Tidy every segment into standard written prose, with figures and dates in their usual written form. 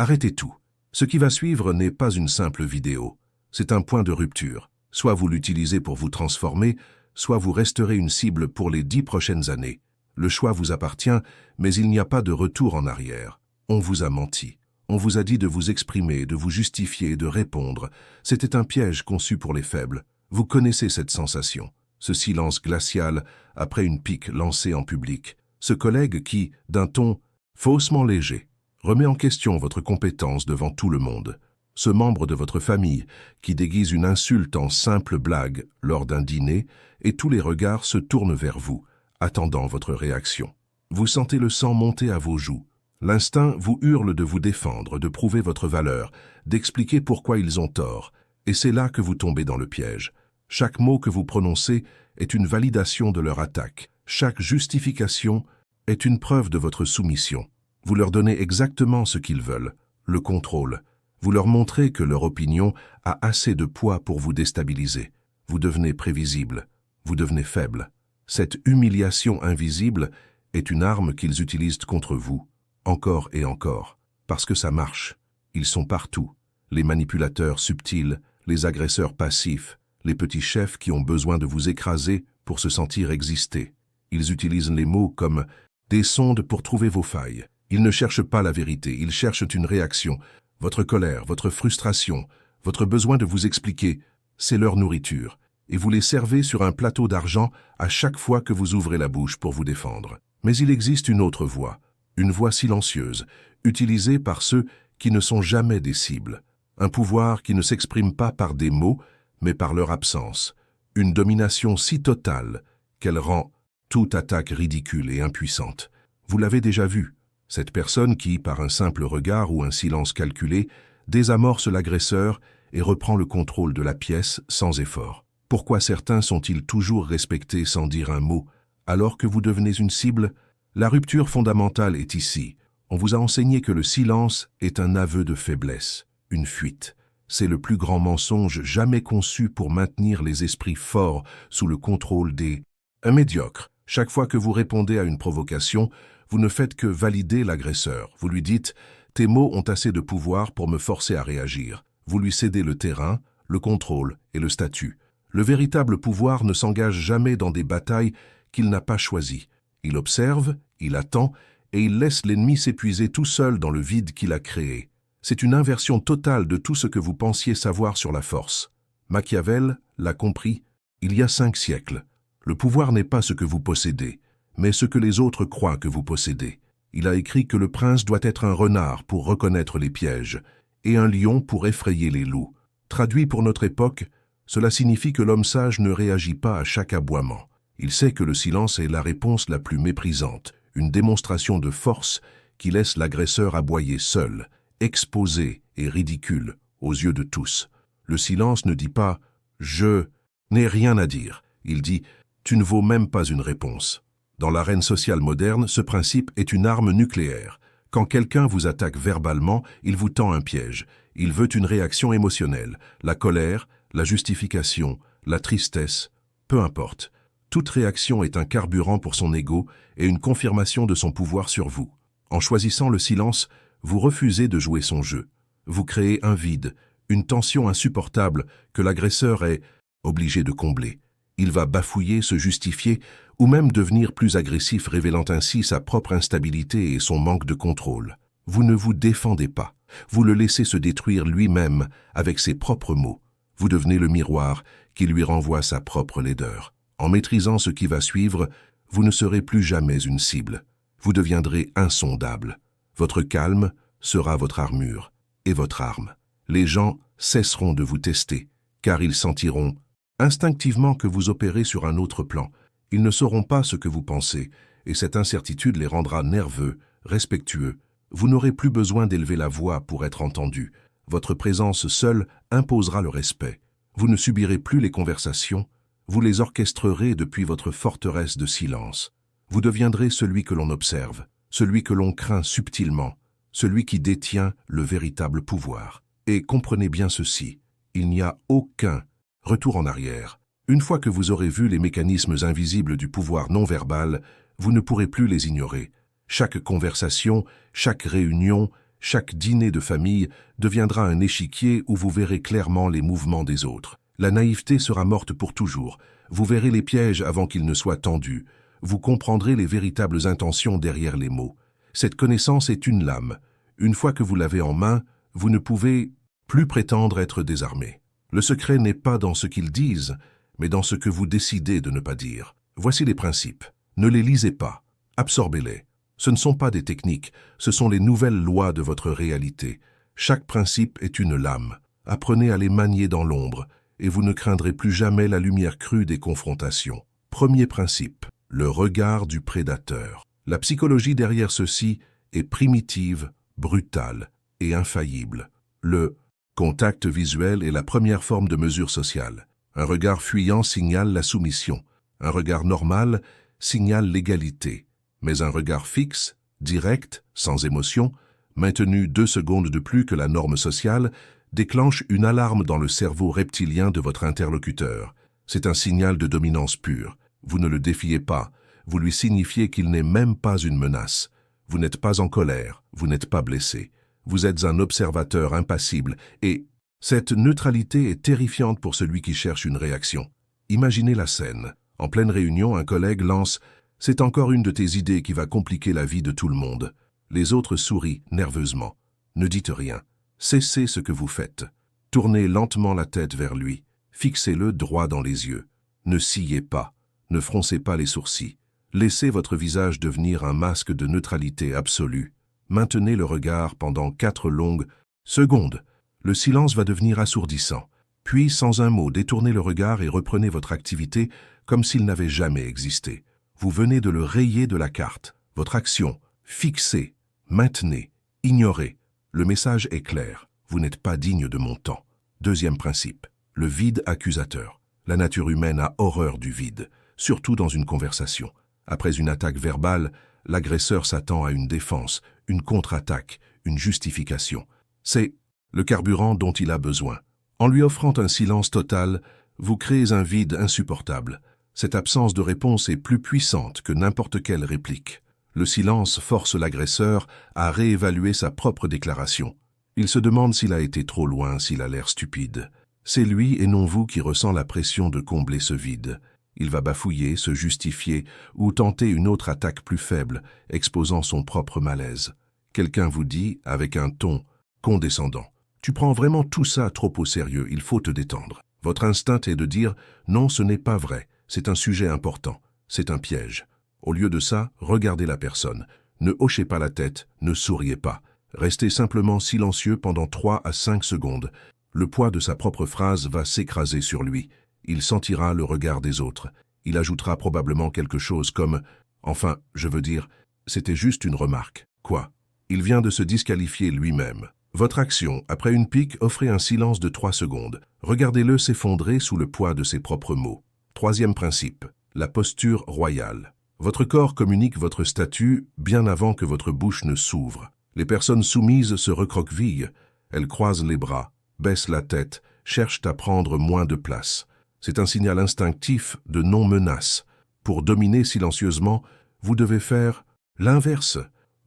Arrêtez tout. Ce qui va suivre n'est pas une simple vidéo. C'est un point de rupture. Soit vous l'utilisez pour vous transformer, soit vous resterez une cible pour les 10 prochaines années. Le choix vous appartient, mais il n'y a pas de retour en arrière. On vous a menti. On vous a dit de vous exprimer, de vous justifier, de répondre. C'était un piège conçu pour les faibles. Vous connaissez cette sensation, ce silence glacial après une pique lancée en public. Ce collègue qui, d'un ton faussement léger, remet en question votre compétence devant tout le monde. Ce membre de votre famille qui déguise une insulte en simple blague lors d'un dîner et tous les regards se tournent vers vous, attendant votre réaction. Vous sentez le sang monter à vos joues. L'instinct vous hurle de vous défendre, de prouver votre valeur, d'expliquer pourquoi ils ont tort, et c'est là que vous tombez dans le piège. Chaque mot que vous prononcez est une validation de leur attaque. Chaque justification est une preuve de votre soumission. Vous leur donnez exactement ce qu'ils veulent, le contrôle. Vous leur montrez que leur opinion a assez de poids pour vous déstabiliser. Vous devenez prévisible, vous devenez faible. Cette humiliation invisible est une arme qu'ils utilisent contre vous, encore et encore, parce que ça marche. Ils sont partout, les manipulateurs subtils, les agresseurs passifs, les petits chefs qui ont besoin de vous écraser pour se sentir exister. Ils utilisent les mots comme des sondes pour trouver vos failles. Ils ne cherchent pas la vérité, ils cherchent une réaction. Votre colère, votre frustration, votre besoin de vous expliquer, c'est leur nourriture. Et vous les servez sur un plateau d'argent à chaque fois que vous ouvrez la bouche pour vous défendre. Mais il existe une autre voie, une voie silencieuse, utilisée par ceux qui ne sont jamais des cibles. Un pouvoir qui ne s'exprime pas par des mots, mais par leur absence. Une domination si totale qu'elle rend toute attaque ridicule et impuissante. Vous l'avez déjà vu, cette personne qui, par un simple regard ou un silence calculé, désamorce l'agresseur et reprend le contrôle de la pièce sans effort. Pourquoi certains sont-ils toujours respectés sans dire un mot, alors que vous devenez une cible? La rupture fondamentale est ici. On vous a enseigné que le silence est un aveu de faiblesse, une fuite. C'est le plus grand mensonge jamais conçu pour maintenir les esprits forts sous le contrôle des médiocres. Chaque fois que vous répondez à une provocation, vous ne faites que valider l'agresseur. Vous lui dites « tes mots ont assez de pouvoir pour me forcer à réagir ». Vous lui cédez le terrain, le contrôle et le statut. Le véritable pouvoir ne s'engage jamais dans des batailles qu'il n'a pas choisies. Il observe, il attend et il laisse l'ennemi s'épuiser tout seul dans le vide qu'il a créé. C'est une inversion totale de tout ce que vous pensiez savoir sur la force. Machiavel l'a compris il y a 5 siècles. Le pouvoir n'est pas ce que vous possédez, mais ce que les autres croient que vous possédez. Il a écrit que le prince doit être un renard pour reconnaître les pièges, et un lion pour effrayer les loups. Traduit pour notre époque, cela signifie que l'homme sage ne réagit pas à chaque aboiement. Il sait que le silence est la réponse la plus méprisante, une démonstration de force qui laisse l'agresseur aboyer seul, exposé et ridicule aux yeux de tous. Le silence ne dit pas « je n'ai rien à dire ». Il dit « tu ne vaux même pas une réponse ». Dans l'arène sociale moderne, ce principe est une arme nucléaire. Quand quelqu'un vous attaque verbalement, il vous tend un piège. Il veut une réaction émotionnelle, la colère, la justification, la tristesse, peu importe. Toute réaction est un carburant pour son ego et une confirmation de son pouvoir sur vous. En choisissant le silence, vous refusez de jouer son jeu. Vous créez un vide, une tension insupportable que l'agresseur est obligé de combler. Il va bafouiller, se justifier ou même devenir plus agressif, révélant ainsi sa propre instabilité et son manque de contrôle. Vous ne vous défendez pas. Vous le laissez se détruire lui-même avec ses propres mots. Vous devenez le miroir qui lui renvoie sa propre laideur. En maîtrisant ce qui va suivre, vous ne serez plus jamais une cible. Vous deviendrez insondable. Votre calme sera votre armure et votre arme. Les gens cesseront de vous tester, car ils sentiront instinctivement que vous opérez sur un autre plan. Ils ne sauront pas ce que vous pensez, et cette incertitude les rendra nerveux, respectueux. Vous n'aurez plus besoin d'élever la voix pour être entendu. Votre présence seule imposera le respect. Vous ne subirez plus les conversations, vous les orchestrerez depuis votre forteresse de silence. Vous deviendrez celui que l'on observe, celui que l'on craint subtilement, celui qui détient le véritable pouvoir. Et comprenez bien ceci, il n'y a aucun retour en arrière. Une fois que vous aurez vu les mécanismes invisibles du pouvoir non verbal, vous ne pourrez plus les ignorer. Chaque conversation, chaque réunion Chaque dîner de famille deviendra un échiquier où vous verrez clairement les mouvements des autres. La naïveté sera morte pour toujours. Vous verrez les pièges avant qu'ils ne soient tendus. Vous comprendrez les véritables intentions derrière les mots. Cette connaissance est une lame. Une fois que vous l'avez en main, vous ne pouvez plus prétendre être désarmé. Le secret n'est pas dans ce qu'ils disent, mais dans ce que vous décidez de ne pas dire. Voici les principes. Ne les lisez pas. Absorbez-les. Ce ne sont pas des techniques, ce sont les nouvelles lois de votre réalité. Chaque principe est une lame. Apprenez à les manier dans l'ombre, et vous ne craindrez plus jamais la lumière crue des confrontations. Premier principe, le regard du prédateur. La psychologie derrière ceci est primitive, brutale et infaillible. Le contact visuel est la première forme de mesure sociale. Un regard fuyant signale la soumission. Un regard normal signale l'égalité. Mais un regard fixe, direct, sans émotion, maintenu 2 secondes de plus que la norme sociale, déclenche une alarme dans le cerveau reptilien de votre interlocuteur. C'est un signal de dominance pure. Vous ne le défiez pas, vous lui signifiez qu'il n'est même pas une menace. Vous n'êtes pas en colère, vous n'êtes pas blessé. Vous êtes un observateur impassible et cette neutralité est terrifiante pour celui qui cherche une réaction. Imaginez la scène. En pleine réunion, un collègue lance « C'est encore une de tes idées qui va compliquer la vie de tout le monde ». Les autres sourient nerveusement. Ne dites rien. Cessez ce que vous faites. Tournez lentement la tête vers lui. Fixez-le droit dans les yeux. Ne sciez pas. Ne froncez pas les sourcils. Laissez votre visage devenir un masque de neutralité absolue. Maintenez le regard pendant 4 longues secondes. Le silence va devenir assourdissant. Puis, sans un mot, détournez le regard et reprenez votre activité comme s'il n'avait jamais existé. Vous venez de le rayer de la carte. Votre action, fixez, maintenez, ignorez. Le message est clair. Vous n'êtes pas digne de mon temps. Deuxième principe, le vide accusateur. La nature humaine a horreur du vide, surtout dans une conversation. Après une attaque verbale, l'agresseur s'attend à une défense, une contre-attaque, une justification. C'est le carburant dont il a besoin. En lui offrant un silence total, vous créez un vide insupportable. Cette absence de réponse est plus puissante que n'importe quelle réplique. Le silence force l'agresseur à réévaluer sa propre déclaration. Il se demande s'il a été trop loin, s'il a l'air stupide. C'est lui et non vous qui ressent la pression de combler ce vide. Il va bafouiller, se justifier ou tenter une autre attaque plus faible, exposant son propre malaise. Quelqu'un vous dit, avec un ton condescendant, « Tu prends vraiment tout ça trop au sérieux, il faut te détendre. » Votre instinct est de dire « Non, ce n'est pas vrai, c'est un sujet important, c'est un piège. » Au lieu de ça, regardez la personne. Ne hochez pas la tête, ne souriez pas. Restez simplement silencieux pendant 3 à 5 secondes. Le poids de sa propre phrase va s'écraser sur lui. Il sentira le regard des autres. Il ajoutera probablement quelque chose comme « Enfin, je veux dire, c'était juste une remarque. » Quoi? Il vient de se disqualifier lui-même. Votre action, après une pique, offrez un silence de 3 secondes. Regardez-le s'effondrer sous le poids de ses propres mots. Troisième principe, la posture royale. Votre corps communique votre statut bien avant que votre bouche ne s'ouvre. Les personnes soumises se recroquevillent. Elles croisent les bras, baissent la tête, cherchent à prendre moins de place. C'est un signal instinctif de non-menace. Pour dominer silencieusement, vous devez faire l'inverse.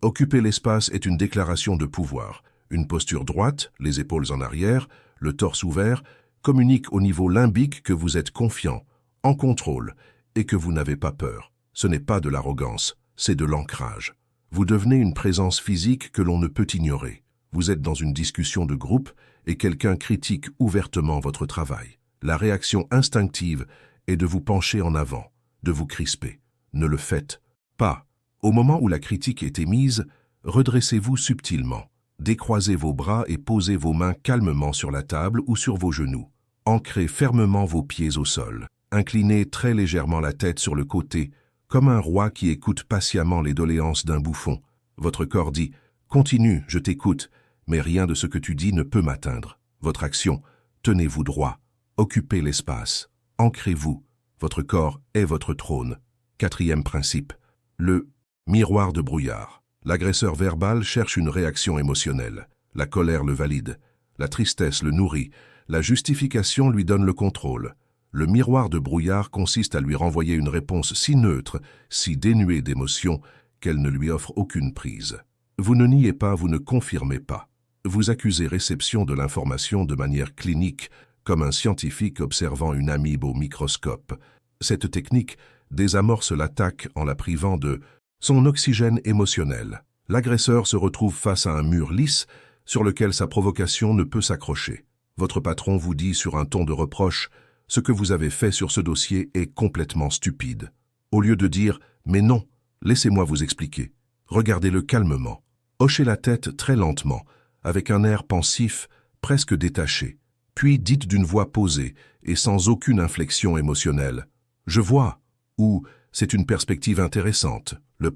Occuper l'espace est une déclaration de pouvoir. Une posture droite, les épaules en arrière, le torse ouvert, communique au niveau limbique que vous êtes confiant, en contrôle, et que vous n'avez pas peur. Ce n'est pas de l'arrogance, c'est de l'ancrage. Vous devenez une présence physique que l'on ne peut ignorer. Vous êtes dans une discussion de groupe et quelqu'un critique ouvertement votre travail. La réaction instinctive est de vous pencher en avant, de vous crisper. Ne le faites pas. Au moment où la critique est émise, redressez-vous subtilement. Décroisez vos bras et posez vos mains calmement sur la table ou sur vos genoux. Ancrez fermement vos pieds au sol. Inclinez très légèrement la tête sur le côté, comme un roi qui écoute patiemment les doléances d'un bouffon. Votre corps dit « Continue, je t'écoute, mais rien de ce que tu dis ne peut m'atteindre. » Votre action, tenez-vous droit, occupez l'espace, ancrez-vous. Votre corps est votre trône. Quatrième principe, le miroir de brouillard. L'agresseur verbal cherche une réaction émotionnelle. La colère le valide, la tristesse le nourrit, la justification lui donne le contrôle. Le miroir de brouillard consiste à lui renvoyer une réponse si neutre, si dénuée d'émotion, qu'elle ne lui offre aucune prise. Vous ne niez pas, vous ne confirmez pas. Vous accusez réception de l'information de manière clinique, comme un scientifique observant une amibe au microscope. Cette technique désamorce l'attaque en la privant de son oxygène émotionnel. L'agresseur se retrouve face à un mur lisse sur lequel sa provocation ne peut s'accrocher. Votre patron vous dit sur un ton de reproche « Ce que vous avez fait sur ce dossier est complètement stupide ». Au lieu de dire « Mais non, laissez-moi vous expliquer », regardez-le calmement. Hochez la tête très lentement, avec un air pensif, presque détaché. Puis dites d'une voix posée et sans aucune inflexion émotionnelle « Je vois » ou « C'est une perspective intéressante ». Le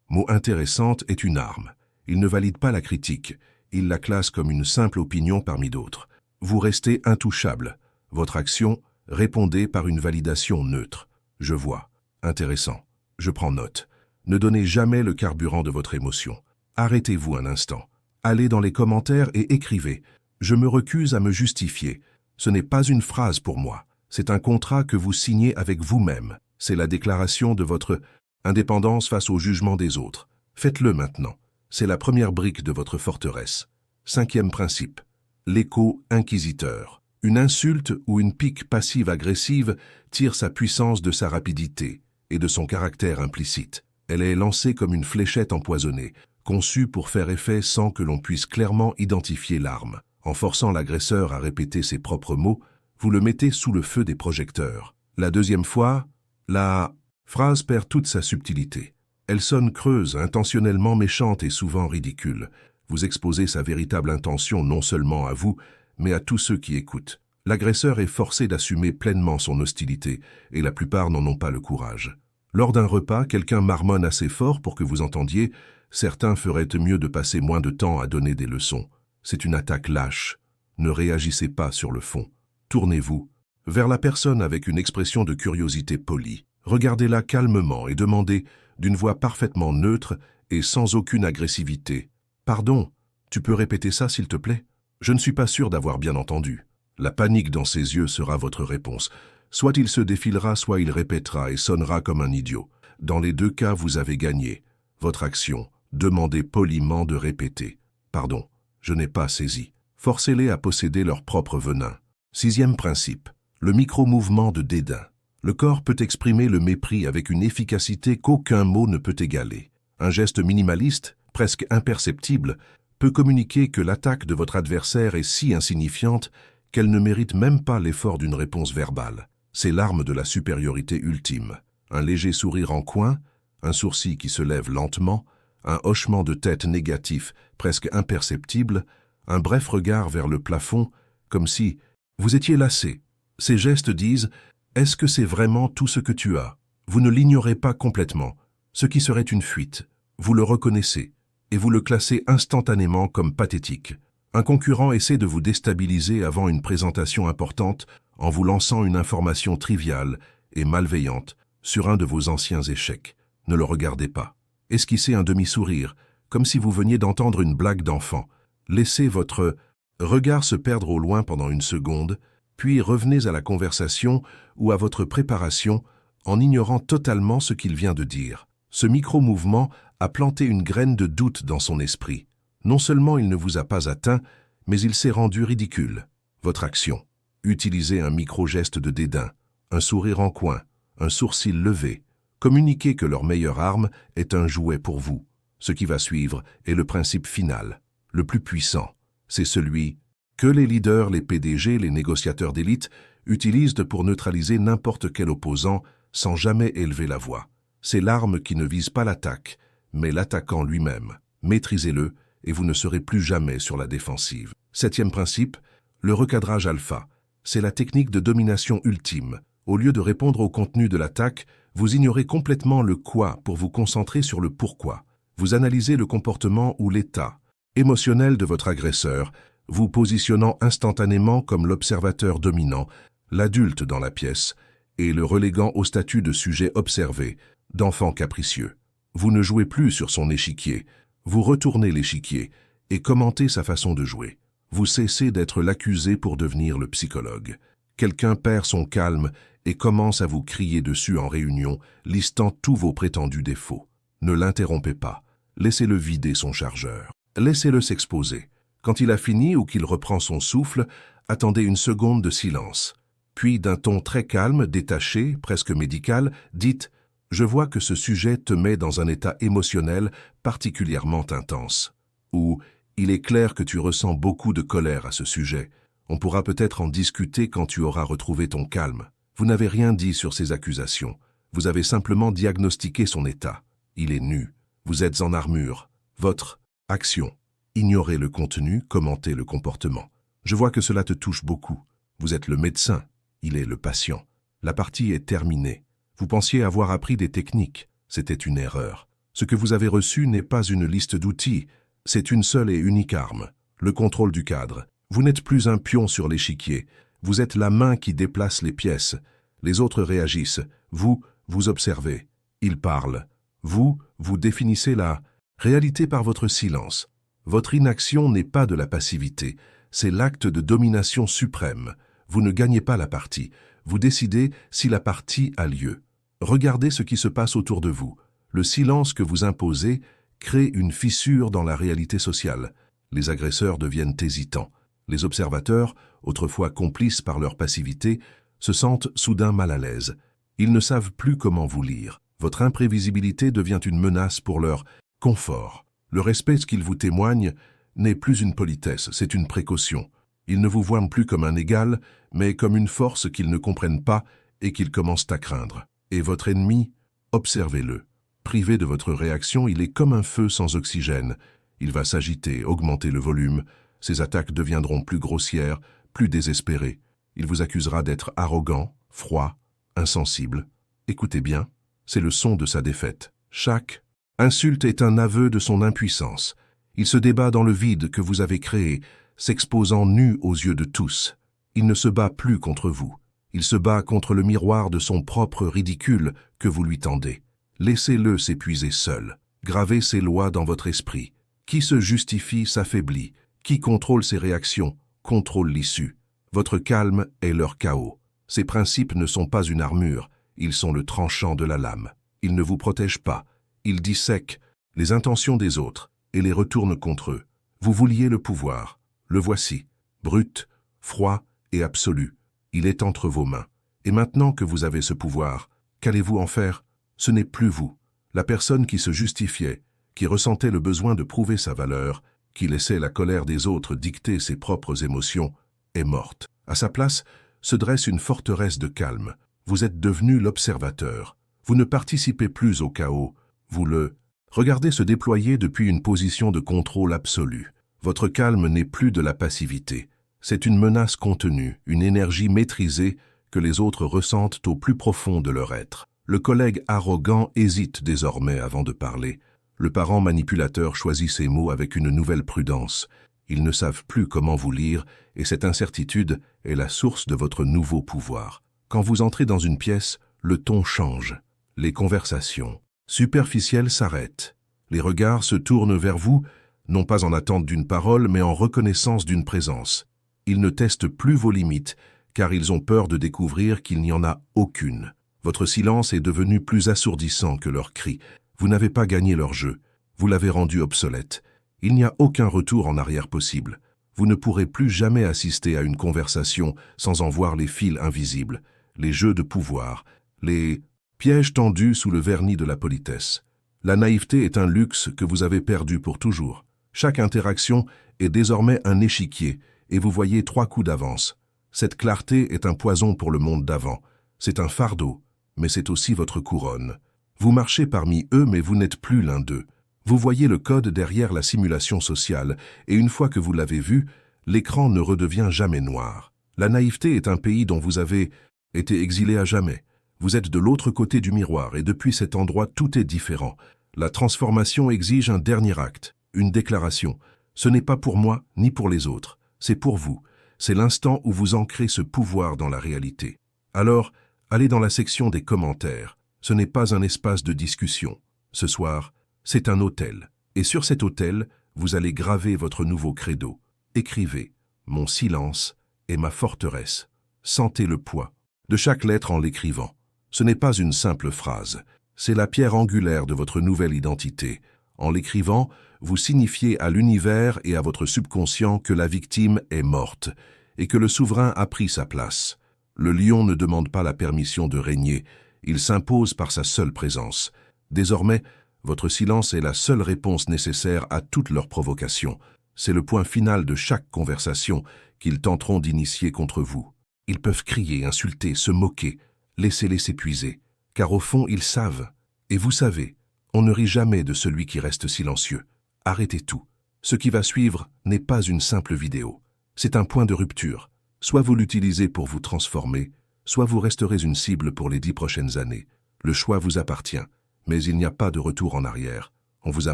mot « intéressante » est une arme. Il ne valide pas la critique. Il la classe comme une simple opinion parmi d'autres. Vous restez intouchable. Votre action, répondez par une validation neutre. Je vois. Intéressant. Je prends note. Ne donnez jamais le carburant de votre émotion. Arrêtez-vous un instant. Allez dans les commentaires et écrivez « Je me recuse à me justifier ». Ce n'est pas une phrase pour moi. C'est un contrat que vous signez avec vous-même. C'est la déclaration de votre indépendance face au jugement des autres. Faites-le maintenant. C'est la première brique de votre forteresse. 5e principe. L'écho inquisiteur. Une insulte ou une pique passive-agressive tire sa puissance de sa rapidité et de son caractère implicite. Elle est lancée comme une fléchette empoisonnée, conçue pour faire effet sans que l'on puisse clairement identifier l'arme. En forçant l'agresseur à répéter ses propres mots, vous le mettez sous le feu des projecteurs. La deuxième fois, la phrase perd toute sa subtilité. Elle sonne creuse, intentionnellement méchante et souvent ridicule. Vous exposez sa véritable intention non seulement à vous, mais à tous ceux qui écoutent. L'agresseur est forcé d'assumer pleinement son hostilité, et la plupart n'en ont pas le courage. Lors d'un repas, quelqu'un marmonne assez fort pour que vous entendiez, certains feraient mieux de passer moins de temps à donner des leçons. C'est une attaque lâche. Ne réagissez pas sur le fond. Tournez-vous vers la personne avec une expression de curiosité polie. Regardez-la calmement et demandez, d'une voix parfaitement neutre et sans aucune agressivité, « Pardon, tu peux répéter ça s'il te plaît ? Je ne suis pas sûr d'avoir bien entendu. » La panique dans ses yeux sera votre réponse. Soit il se défilera, soit il répétera et sonnera comme un idiot. Dans les deux cas, vous avez gagné. Votre action, demandez poliment de répéter. « Pardon, je n'ai pas saisi. » Forcez-les à posséder leur propre venin. 6e principe. Le micro-mouvement de dédain. Le corps peut exprimer le mépris avec une efficacité qu'aucun mot ne peut égaler. Un geste minimaliste, presque imperceptible, peut communiquer que l'attaque de votre adversaire est si insignifiante qu'elle ne mérite même pas l'effort d'une réponse verbale. C'est l'arme de la supériorité ultime. Un léger sourire en coin, un sourcil qui se lève lentement, un hochement de tête négatif, presque imperceptible, un bref regard vers le plafond, comme si vous étiez lassé. Ces gestes disent « Est-ce que c'est vraiment tout ce que tu as ?» Vous ne l'ignorez pas complètement, ce qui serait une fuite. Vous le reconnaissez, et vous le classez instantanément comme pathétique. Un concurrent essaie de vous déstabiliser avant une présentation importante en vous lançant une information triviale et malveillante sur un de vos anciens échecs. Ne le regardez pas. Esquissez un demi-sourire, comme si vous veniez d'entendre une blague d'enfant. Laissez votre regard se perdre au loin pendant une seconde, puis revenez à la conversation ou à votre préparation en ignorant totalement ce qu'il vient de dire. Ce micro-mouvement a planté une graine de doute dans son esprit. Non seulement il ne vous a pas atteint, mais il s'est rendu ridicule. Votre action. Utilisez un micro-geste de dédain, un sourire en coin, un sourcil levé. Communiquez que leur meilleure arme est un jouet pour vous. Ce qui va suivre est le principe final, le plus puissant. C'est celui que les leaders, les PDG, les négociateurs d'élite utilisent pour neutraliser n'importe quel opposant sans jamais élever la voix. C'est l'arme qui ne vise pas l'attaque, mais l'attaquant lui-même. Maîtrisez-le et vous ne serez plus jamais sur la défensive. 7e principe, le recadrage alpha. C'est la technique de domination ultime. Au lieu de répondre au contenu de l'attaque, vous ignorez complètement le quoi pour vous concentrer sur le pourquoi. Vous analysez le comportement ou l'état émotionnel de votre agresseur, vous positionnant instantanément comme l'observateur dominant, l'adulte dans la pièce, et le reléguant au statut de sujet observé, d'enfant capricieux. Vous ne jouez plus sur son échiquier, vous retournez l'échiquier et commentez sa façon de jouer. Vous cessez d'être l'accusé pour devenir le psychologue. Quelqu'un perd son calme et commence à vous crier dessus en réunion, listant tous vos prétendus défauts. Ne l'interrompez pas. laissez-le vider son chargeur. Laissez-le s'exposer. Quand il a fini ou qu'il reprend son souffle, attendez une seconde de silence. Puis, d'un ton très calme, détaché, presque médical, dites « Je vois que ce sujet te met dans un état émotionnel particulièrement intense. » Ou « Il est clair que tu ressens beaucoup de colère à ce sujet. On pourra peut-être en discuter quand tu auras retrouvé ton calme. » Vous n'avez rien dit sur ces accusations. Vous avez simplement diagnostiqué son état. Il est nu. Vous êtes en armure. Votre action. Ignorez le contenu, commentez le comportement. Je vois que cela te touche beaucoup. Vous êtes le médecin. Il est le patient. La partie est terminée. Vous pensiez avoir appris des techniques. C'était une erreur. Ce que vous avez reçu n'est pas une liste d'outils. C'est une seule et unique arme. Le contrôle du cadre. Vous n'êtes plus un pion sur l'échiquier. Vous êtes la main qui déplace les pièces. Les autres réagissent. Vous observez. Ils parlent. Vous définissez la réalité par votre silence. Votre inaction n'est pas de la passivité. C'est l'acte de domination suprême. Vous ne gagnez pas la partie. Vous décidez si la partie a lieu. Regardez ce qui se passe autour de vous. Le silence que vous imposez crée une fissure dans la réalité sociale. Les agresseurs deviennent hésitants. Les observateurs, autrefois complices par leur passivité, se sentent soudain mal à l'aise. Ils ne savent plus comment vous lire. Votre imprévisibilité devient une menace pour leur confort. Le respect qu'ils vous témoignent n'est plus une politesse, c'est une précaution. Ils ne vous voient plus comme un égal, mais comme une force qu'ils ne comprennent pas et qu'ils commencent à craindre. Et votre ennemi, observez-le. Privé de votre réaction, il est comme un feu sans oxygène. Il va s'agiter, augmenter le volume. Ses attaques deviendront plus grossières, plus désespérées. Il vous accusera d'être arrogant, froid, insensible. Écoutez bien, c'est le son de sa défaite. Chaque insulte est un aveu de son impuissance. Il se débat dans le vide que vous avez créé, s'exposant nu aux yeux de tous. Il ne se bat plus contre vous. Il se bat contre le miroir de son propre ridicule que vous lui tendez. Laissez-le s'épuiser seul. Gravez ses lois dans votre esprit. Qui se justifie s'affaiblit. Qui contrôle ses réactions contrôle l'issue. Votre calme est leur chaos. Ces principes ne sont pas une armure, ils sont le tranchant de la lame. Ils ne vous protègent pas, ils dissèquent les intentions des autres et les retournent contre eux. Vous vouliez le pouvoir, le voici, brut, froid et absolu. Il est entre vos mains. Et maintenant que vous avez ce pouvoir, qu'allez-vous en faire? Ce n'est plus vous. La personne qui se justifiait, qui ressentait le besoin de prouver sa valeur, qui laissait la colère des autres dicter ses propres émotions, est morte. À sa place, se dresse une forteresse de calme. Vous êtes devenu l'observateur. Vous ne participez plus au chaos. Vous le regardez se déployer depuis une position de contrôle absolu. Votre calme n'est plus de la passivité. C'est une menace contenue, une énergie maîtrisée que les autres ressentent au plus profond de leur être. Le collègue arrogant hésite désormais avant de parler. Le parent manipulateur choisit ses mots avec une nouvelle prudence. Ils ne savent plus comment vous lire et cette incertitude est la source de votre nouveau pouvoir. Quand vous entrez dans une pièce, le ton change. Les conversations superficielles s'arrêtent. Les regards se tournent vers vous, non pas en attente d'une parole, mais en reconnaissance d'une présence. Ils ne testent plus vos limites, car ils ont peur de découvrir qu'il n'y en a aucune. Votre silence est devenu plus assourdissant que leurs cris. Vous n'avez pas gagné leur jeu. Vous l'avez rendu obsolète. Il n'y a aucun retour en arrière possible. Vous ne pourrez plus jamais assister à une conversation sans en voir les fils invisibles, les jeux de pouvoir, les pièges tendus sous le vernis de la politesse. La naïveté est un luxe que vous avez perdu pour toujours. Chaque interaction est désormais un échiquier et vous voyez 3 coups d'avance. Cette clarté est un poison pour le monde d'avant. C'est un fardeau, mais c'est aussi votre couronne. Vous marchez parmi eux, mais vous n'êtes plus l'un d'eux. Vous voyez le code derrière la simulation sociale, et une fois que vous l'avez vu, l'écran ne redevient jamais noir. La naïveté est un pays dont vous avez été exilé à jamais. Vous êtes de l'autre côté du miroir, et depuis cet endroit, tout est différent. La transformation exige un dernier acte, une déclaration. Ce n'est pas pour moi, ni pour les autres. C'est pour vous. C'est l'instant où vous ancrez ce pouvoir dans la réalité. Alors, allez dans la section des commentaires. Ce n'est pas un espace de discussion. Ce soir, c'est un autel. Et sur cet autel, vous allez graver votre nouveau credo. Écrivez « Mon silence est ma forteresse ». Sentez le poids de chaque lettre en l'écrivant. Ce n'est pas une simple phrase. C'est la pierre angulaire de votre nouvelle identité. En l'écrivant, vous signifiez à l'univers et à votre subconscient que la victime est morte et que le souverain a pris sa place. Le lion ne demande pas la permission de régner, il s'impose par sa seule présence. Désormais, votre silence est la seule réponse nécessaire à toutes leurs provocations. C'est le point final de chaque conversation qu'ils tenteront d'initier contre vous. Ils peuvent crier, insulter, se moquer, laissez-les s'épuiser, car au fond ils savent. Et vous savez, on ne rit jamais de celui qui reste silencieux. Arrêtez tout. Ce qui va suivre n'est pas une simple vidéo. C'est un point de rupture. Soit vous l'utilisez pour vous transformer, soit vous resterez une cible pour les 10 prochaines années. Le choix vous appartient, mais il n'y a pas de retour en arrière. On vous a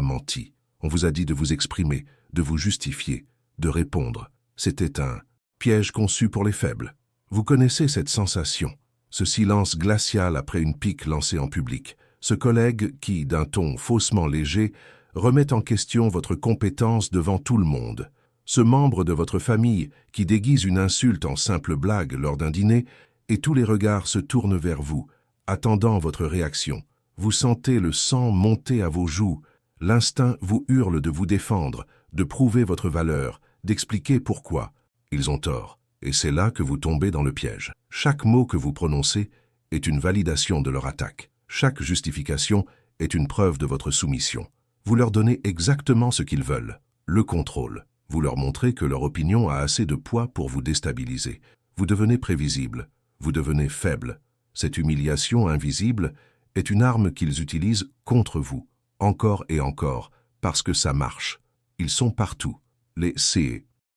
menti. On vous a dit de vous exprimer, de vous justifier, de répondre. C'était un piège conçu pour les faibles. Vous connaissez cette sensation, ce silence glacial après une pique lancée en public, ce collègue qui, d'un ton faussement léger, remet en question votre compétence devant tout le monde, ce membre de votre famille qui déguise une insulte en simple blague lors d'un dîner et tous les regards se tournent vers vous, attendant votre réaction. Vous sentez le sang monter à vos joues, l'instinct vous hurle de vous défendre, de prouver votre valeur, d'expliquer pourquoi. Ils ont tort. Et c'est là que vous tombez dans le piège. Chaque mot que vous prononcez est une validation de leur attaque. Chaque justification est une preuve de votre soumission. Vous leur donnez exactement ce qu'ils veulent, le contrôle. Vous leur montrez que leur opinion a assez de poids pour vous déstabiliser. Vous devenez prévisible, vous devenez faible. Cette humiliation invisible est une arme qu'ils utilisent contre vous, encore et encore, parce que ça marche. Ils sont partout. Les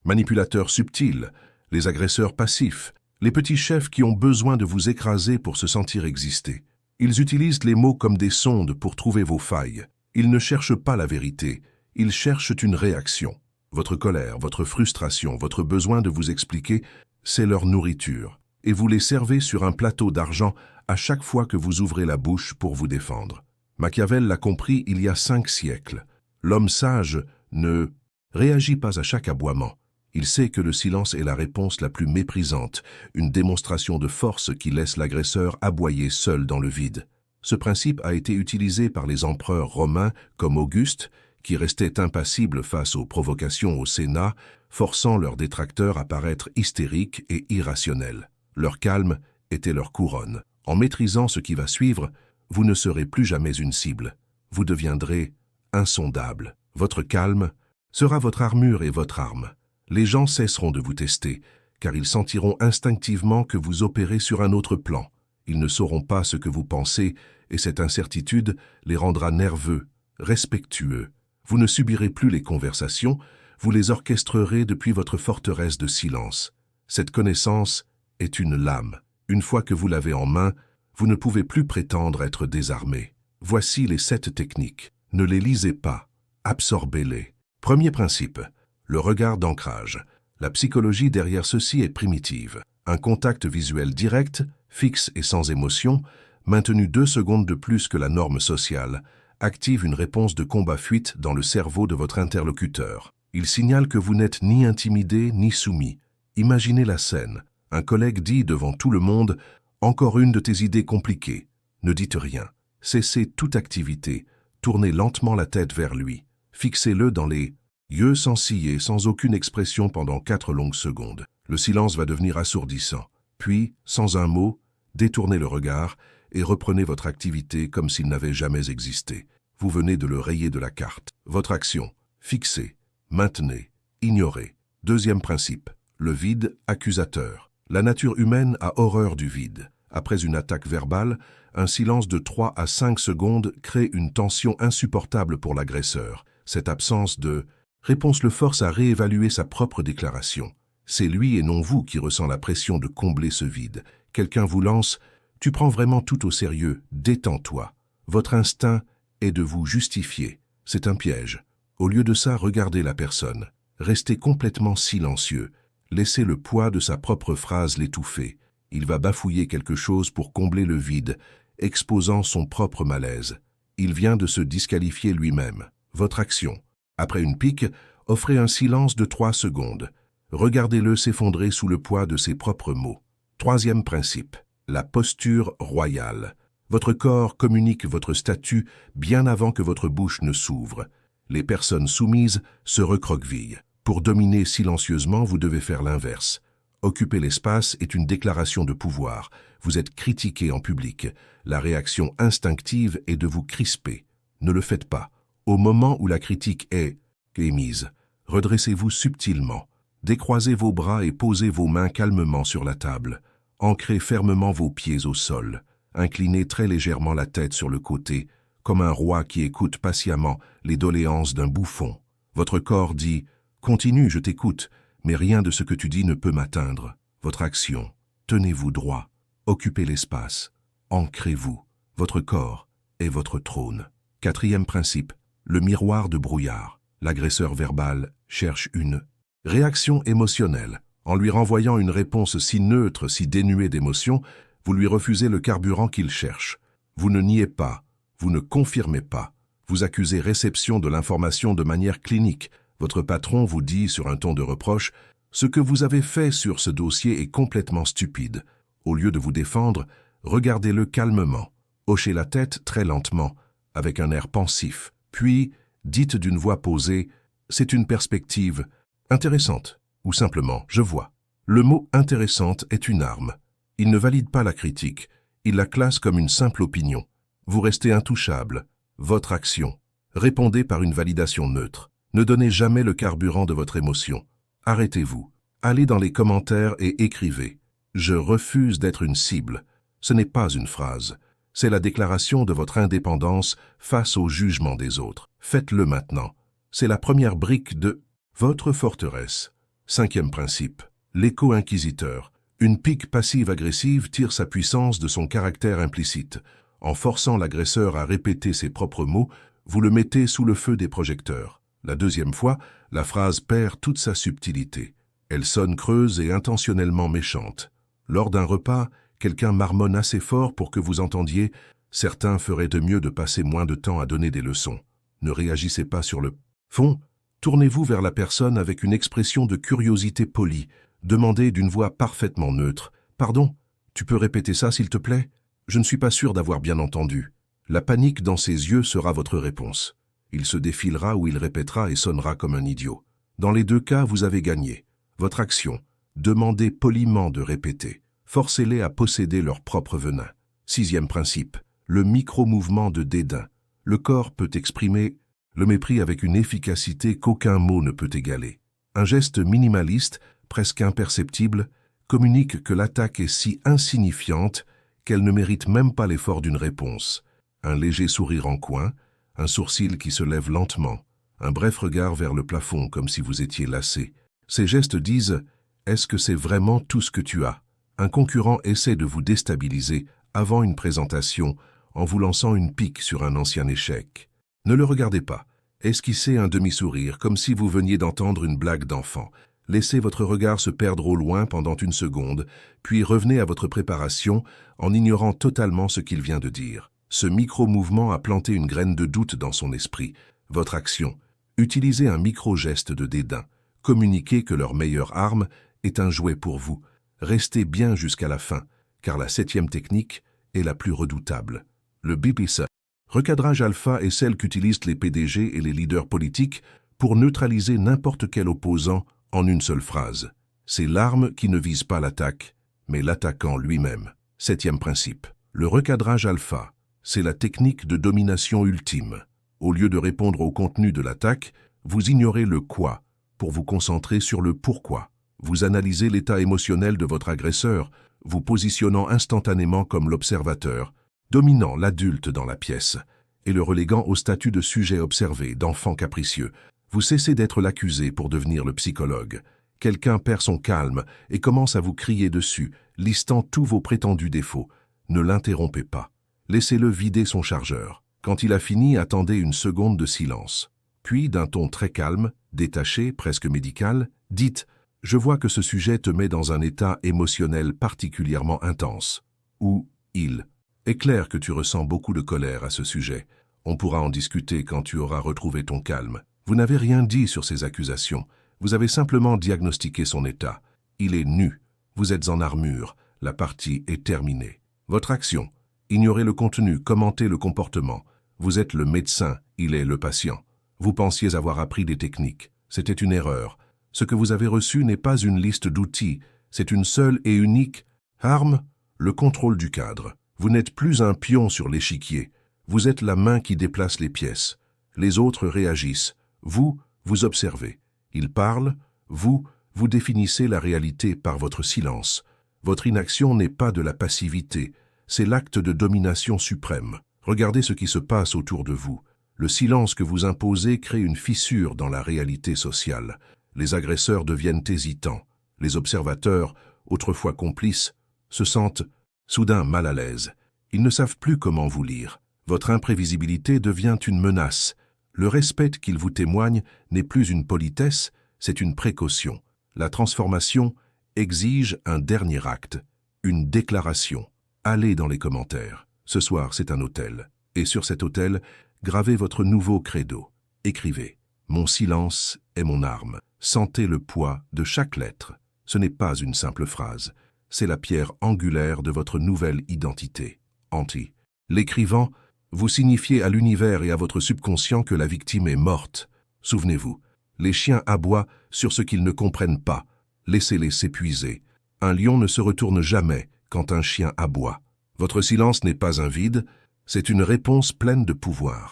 manipulateurs subtils, les agresseurs passifs, les petits chefs qui ont besoin de vous écraser pour se sentir exister. Ils utilisent les mots comme des sondes pour trouver vos failles. Ils ne cherchent pas la vérité, ils cherchent une réaction. Votre colère, votre frustration, votre besoin de vous expliquer, c'est leur nourriture. Et vous les servez sur un plateau d'argent à chaque fois que vous ouvrez la bouche pour vous défendre. Machiavel l'a compris il y a 5 siècles. L'homme sage ne réagit pas à chaque aboiement. Il sait que le silence est la réponse la plus méprisante, une démonstration de force qui laisse l'agresseur aboyer seul dans le vide. Ce principe a été utilisé par les empereurs romains comme Auguste, qui restait impassible face aux provocations au Sénat, forçant leurs détracteurs à paraître hystériques et irrationnels. Leur calme était leur couronne. En maîtrisant ce qui va suivre, vous ne serez plus jamais une cible. Vous deviendrez insondable. Votre calme sera votre armure et votre arme. Les gens cesseront de vous tester, car ils sentiront instinctivement que vous opérez sur un autre plan. Ils ne sauront pas ce que vous pensez, et cette incertitude les rendra nerveux, respectueux. Vous ne subirez plus les conversations, vous les orchestrerez depuis votre forteresse de silence. Cette connaissance est une lame. Une fois que vous l'avez en main, vous ne pouvez plus prétendre être désarmé. Voici les 7 techniques. Ne les lisez pas, absorbez-les. Premier principe. Le regard d'ancrage. La psychologie derrière ceci est primitive. Un contact visuel direct, fixe et sans émotion, maintenu 2 secondes de plus que la norme sociale, active une réponse de combat-fuite dans le cerveau de votre interlocuteur. Il signale que vous n'êtes ni intimidé ni soumis. Imaginez la scène. Un collègue dit devant tout le monde « Encore une de tes idées compliquées ». Ne dites rien. Cessez toute activité. Tournez lentement la tête vers lui. Fixez-le dans les yeux sans ciller, sans aucune expression pendant 4 longues secondes. Le silence va devenir assourdissant. Puis, sans un mot, détournez le regard et reprenez votre activité comme s'il n'avait jamais existé. Vous venez de le rayer de la carte. Votre action. Fixez, maintenez, ignorez. Deuxième principe. Le vide accusateur. La nature humaine a horreur du vide. Après une attaque verbale, un silence de 3 à 5 secondes crée une tension insupportable pour l'agresseur. Cette absence de réponse le force à réévaluer sa propre déclaration. C'est lui et non vous qui ressent la pression de combler ce vide. Quelqu'un vous lance « Tu prends vraiment tout au sérieux, détends-toi ». Votre instinct est de vous justifier. C'est un piège. Au lieu de ça, regardez la personne. Restez complètement silencieux. Laissez le poids de sa propre phrase l'étouffer. Il va bafouiller quelque chose pour combler le vide, exposant son propre malaise. Il vient de se disqualifier lui-même. Votre action. Après une pique, offrez un silence de 3 secondes. Regardez-le s'effondrer sous le poids de ses propres mots. Troisième principe. La posture royale. Votre corps communique votre statut bien avant que votre bouche ne s'ouvre. Les personnes soumises se recroquevillent. Pour dominer silencieusement, vous devez faire l'inverse. Occuper l'espace est une déclaration de pouvoir. Vous êtes critiqué en public. La réaction instinctive est de vous crisper. Ne le faites pas. Au moment où la critique est émise, redressez-vous subtilement. Décroisez vos bras et posez vos mains calmement sur la table. Ancrez fermement vos pieds au sol. Inclinez très légèrement la tête sur le côté, comme un roi qui écoute patiemment les doléances d'un bouffon. Votre corps dit « Continue, je t'écoute », mais rien de ce que tu dis ne peut m'atteindre. Votre action, tenez-vous droit, occupez l'espace, ancrez-vous. Votre corps est votre trône. Quatrième principe, le miroir de brouillard. L'agresseur verbal cherche une réaction émotionnelle. En lui renvoyant une réponse si neutre, si dénuée d'émotion, vous lui refusez le carburant qu'il cherche. Vous ne niez pas, vous ne confirmez pas. Vous accusez réception de l'information de manière clinique. Votre patron vous dit sur un ton de reproche « Ce que vous avez fait sur ce dossier est complètement stupide ». Au lieu de vous défendre, regardez-le calmement. Hochez la tête très lentement, avec un air pensif. Puis, dites d'une voix posée « C'est une perspective intéressante » ou simplement « Je vois ». Le mot « intéressante » est une arme. Il ne valide pas la critique, il la classe comme une simple opinion. Vous restez intouchable. Votre action. Répondez par une validation neutre. Ne donnez jamais le carburant de votre émotion. Arrêtez-vous. Allez dans les commentaires et écrivez « Je refuse d'être une cible ». Ce n'est pas une phrase. C'est la déclaration de votre indépendance face au jugement des autres. Faites-le maintenant. C'est la première brique de votre forteresse. Cinquième principe. L'écho inquisiteur. Une pique passive-agressive tire sa puissance de son caractère implicite. En forçant l'agresseur à répéter ses propres mots, vous le mettez sous le feu des projecteurs. La deuxième fois, la phrase perd toute sa subtilité. Elle sonne creuse et intentionnellement méchante. Lors d'un repas, quelqu'un marmonne assez fort pour que vous entendiez « Certains feraient de mieux de passer moins de temps à donner des leçons ». Ne réagissez pas sur le fond. Tournez-vous vers la personne avec une expression de curiosité polie. Demandez d'une voix parfaitement neutre « Pardon, tu peux répéter ça s'il te plaît ? Je ne suis pas sûr d'avoir bien entendu. » La panique dans ses yeux sera votre réponse. Il se défilera ou il répétera et sonnera comme un idiot. Dans les deux cas, vous avez gagné. Votre action, demandez poliment de répéter. Forcez-les à posséder leur propre venin. Sixième principe, le micro-mouvement de dédain. Le corps peut exprimer le mépris avec une efficacité qu'aucun mot ne peut égaler. Un geste minimaliste, presque imperceptible, communique que l'attaque est si insignifiante qu'elle ne mérite même pas l'effort d'une réponse. Un léger sourire en coin, un sourcil qui se lève lentement, un bref regard vers le plafond comme si vous étiez lassé. Ces gestes disent « Est-ce que c'est vraiment tout ce que tu as ?» Un concurrent essaie de vous déstabiliser avant une présentation en vous lançant une pique sur un ancien échec. Ne le regardez pas. Esquissez un demi-sourire comme si vous veniez d'entendre une blague d'enfant. Laissez votre regard se perdre au loin pendant une seconde, puis revenez à votre préparation en ignorant totalement ce qu'il vient de dire. Ce micro-mouvement a planté une graine de doute dans son esprit. Votre action. Utilisez un micro-geste de dédain. Communiquez que leur meilleure arme est un jouet pour vous. Restez bien jusqu'à la fin, car la septième technique est la plus redoutable. Le BPSA. Recadrage alpha est celle qu'utilisent les PDG et les leaders politiques pour neutraliser n'importe quel opposant en une seule phrase. C'est l'arme qui ne vise pas l'attaque, mais l'attaquant lui-même. Septième principe. Le recadrage alpha, c'est la technique de domination ultime. Au lieu de répondre au contenu de l'attaque, vous ignorez le quoi pour vous concentrer sur le pourquoi. Vous analysez l'état émotionnel de votre agresseur, vous positionnant instantanément comme l'observateur, dominant l'adulte dans la pièce, et le reléguant au statut de sujet observé, d'enfant capricieux. Vous cessez d'être l'accusé pour devenir le psychologue. Quelqu'un perd son calme et commence à vous crier dessus, listant tous vos prétendus défauts. Ne l'interrompez pas. Laissez-le vider son chargeur. Quand il a fini, attendez une seconde de silence. Puis, d'un ton très calme, détaché, presque médical, dites « Je vois que ce sujet te met dans un état émotionnel particulièrement intense. » Ou « Il est clair que tu ressens beaucoup de colère à ce sujet. On pourra en discuter quand tu auras retrouvé ton calme. » Vous n'avez rien dit sur ces accusations. Vous avez simplement diagnostiqué son état. Il est nu. Vous êtes en armure. La partie est terminée. Votre action. Ignorez le contenu, commentez le comportement. Vous êtes le médecin, il est le patient. Vous pensiez avoir appris des techniques. C'était une erreur. Ce que vous avez reçu n'est pas une liste d'outils, c'est une seule et unique arme, le contrôle du cadre. Vous n'êtes plus un pion sur l'échiquier. Vous êtes la main qui déplace les pièces. Les autres réagissent. Vous, vous observez. Ils parlent. Vous définissez la réalité par votre silence. Votre inaction n'est pas de la passivité, c'est l'acte de domination suprême. Regardez ce qui se passe autour de vous. Le silence que vous imposez crée une fissure dans la réalité sociale. Les agresseurs deviennent hésitants. Les observateurs, autrefois complices, se sentent soudain mal à l'aise. Ils ne savent plus comment vous lire. Votre imprévisibilité devient une menace. Le respect qu'ils vous témoignent n'est plus une politesse, c'est une précaution. La transformation exige un dernier acte, une déclaration. Allez dans les commentaires. Ce soir, c'est un autel. Et sur cet autel, gravez votre nouveau credo. Écrivez « Mon silence est mon arme ». Sentez le poids de chaque lettre. Ce n'est pas une simple phrase. C'est la pierre angulaire de votre nouvelle identité. Anti. L'écrivant, vous signifiez à l'univers et à votre subconscient que la victime est morte. Souvenez-vous, les chiens aboient sur ce qu'ils ne comprennent pas. Laissez-les s'épuiser. Un lion ne se retourne jamais quand un chien aboie. Votre silence n'est pas un vide, c'est une réponse pleine de pouvoir.